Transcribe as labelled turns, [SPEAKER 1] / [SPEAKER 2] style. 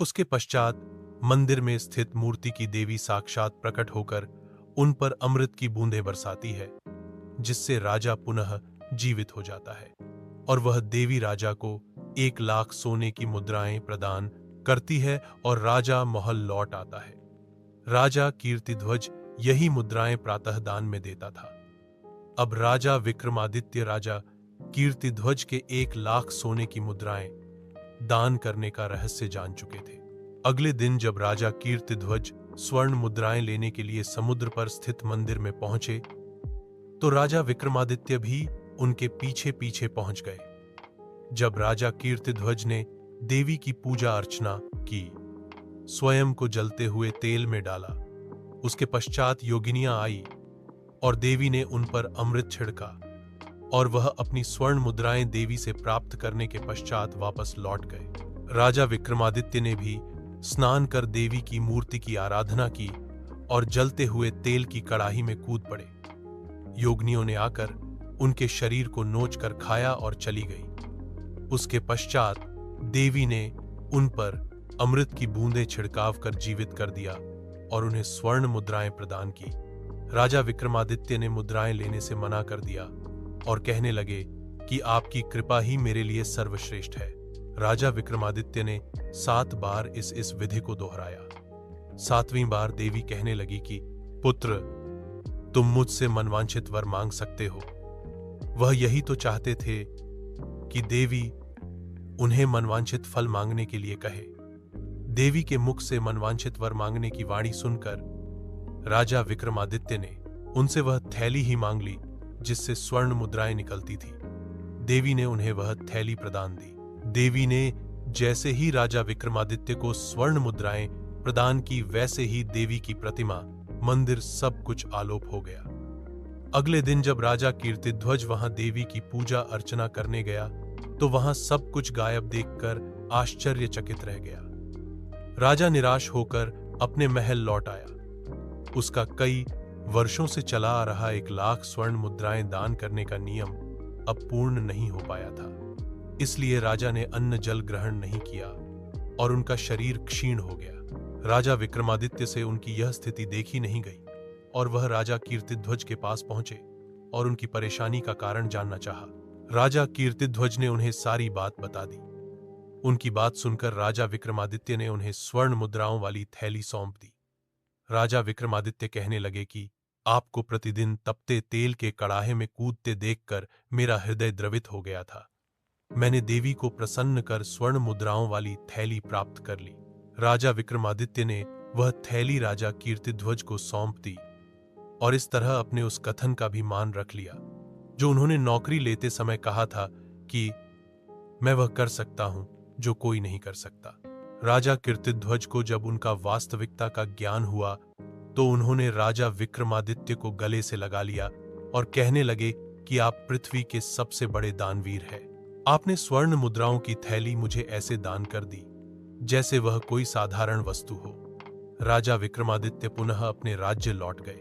[SPEAKER 1] उसके पश्चात मंदिर में स्थित मूर्ति की देवी साक्षात प्रकट होकर उन पर अमृत की बूंदें बरसाती है, जिससे राजा पुनः जीवित हो जाता है और वह देवी राजा को 1,00,000 सोने की मुद्राएं प्रदान करती है और राजा महल लौट आता है। राजा कीर्तिध्वज यही मुद्राएं प्रातः दान में देता था। अब राजा विक्रमादित्य राजा कीर्तिध्वज के 1,00,000 सोने की मुद्राएं दान करने का रहस्य जान चुके थे। अगले दिन जब राजा कीर्तिध्वज स्वर्ण मुद्राएं लेने के लिए समुद्र पर स्थित मंदिर में पहुंचे, तो राजा विक्रमादित्य भी उनके पीछे पीछे पहुंच गए। जब राजा कीर्तिध्वज ने देवी की पूजा अर्चना की, स्वयं को जलते हुए तेल में डाला, उसके पश्चात योगिनियां आई और देवी ने उन पर अमृत छिड़का और वह अपनी स्वर्ण मुद्राएं देवी से प्राप्त करने के पश्चात वापस लौट गए। राजा विक्रमादित्य ने भी स्नान कर देवी की मूर्ति की आराधना की और जलते हुए तेल की कड़ाही में कूद पड़े। योगिनियों ने आकर उनके शरीर को नोचकर खाया और चली गई। उसके पश्चात देवी ने उन पर अमृत की बूंदें छिड़काव कर जीवित कर दिया और उन्हें स्वर्ण मुद्राएं प्रदान की। राजा विक्रमादित्य ने मुद्राएं लेने से मना कर दिया और कहने लगे कि आपकी कृपा ही मेरे लिए सर्वश्रेष्ठ है। राजा विक्रमादित्य ने 7 बार इस विधि को दोहराया। 7वीं बार देवी कहने लगी कि पुत्र, तुम मुझसे मनवांछित वर मांग सकते हो। वह यही तो चाहते थे कि देवी उन्हें मनवांछित फल मांगने के लिए कहे। देवी के मुख से मनवांछित वर मांगने की वाणी सुनकर राजा विक्रमादित्य ने उनसे वह थैली ही मांग ली जिससे स्वर्ण मुद्राएं निकलती थी। देवी ने उन्हें वह थैली प्रदान दी। देवी ने जैसे ही राजा विक्रमादित्य को स्वर्ण मुद्राएं प्रदान की, वैसे ही देवी की प्रतिमा, मंदिर सब कुछ आलोप हो गया। अगले दिन जब राजा कीर्तिध्वज वहां देवी की पूजा अर्चना करने गया, तो वहां सब कुछ गायब देखकर आश्चर्यचकित रह गया। राजा निराश होकर अपने महल लौट आया। उसका कई वर्षों से चला आ रहा 1,00,000 स्वर्ण मुद्राएं दान करने का नियम अब पूर्ण नहीं हो पाया था। इसलिए राजा ने अन्न जल ग्रहण नहीं किया और उनका शरीर क्षीण हो गया। राजा विक्रमादित्य से उनकी यह स्थिति देखी नहीं गई और वह राजा कीर्तिध्वज के पास पहुंचे और उनकी परेशानी का कारण जानना चाहा। राजा कीर्तिध्वज ने उन्हें सारी बात बता दी। उनकी बात सुनकर राजा विक्रमादित्य ने उन्हें स्वर्ण मुद्राओं वाली थैली सौंप दी। राजा विक्रमादित्य कहने लगे कि आपको प्रतिदिन तपते तेल के कड़ाहे में कूदते देखकर मेरा हृदय द्रवित हो गया था। मैंने देवी को प्रसन्न कर स्वर्ण मुद्राओं वाली थैली प्राप्त कर ली। राजा विक्रमादित्य ने वह थैली राजा कीर्तिध्वज को सौंप दी और इस तरह अपने उस कथन का भी मान रख लिया जो उन्होंने नौकरी लेते समय कहा था कि मैं वह कर सकता हूं जो कोई नहीं कर सकता। राजा कीर्तिध्वज को जब उनका वास्तविकता का ज्ञान हुआ, तो उन्होंने राजा विक्रमादित्य को गले से लगा लिया और कहने लगे कि आप पृथ्वी के सबसे बड़े दानवीर हैं। आपने स्वर्ण मुद्राओं की थैली मुझे ऐसे दान कर दी जैसे वह कोई साधारण वस्तु हो। राजा विक्रमादित्य पुनः अपने राज्य लौट गए।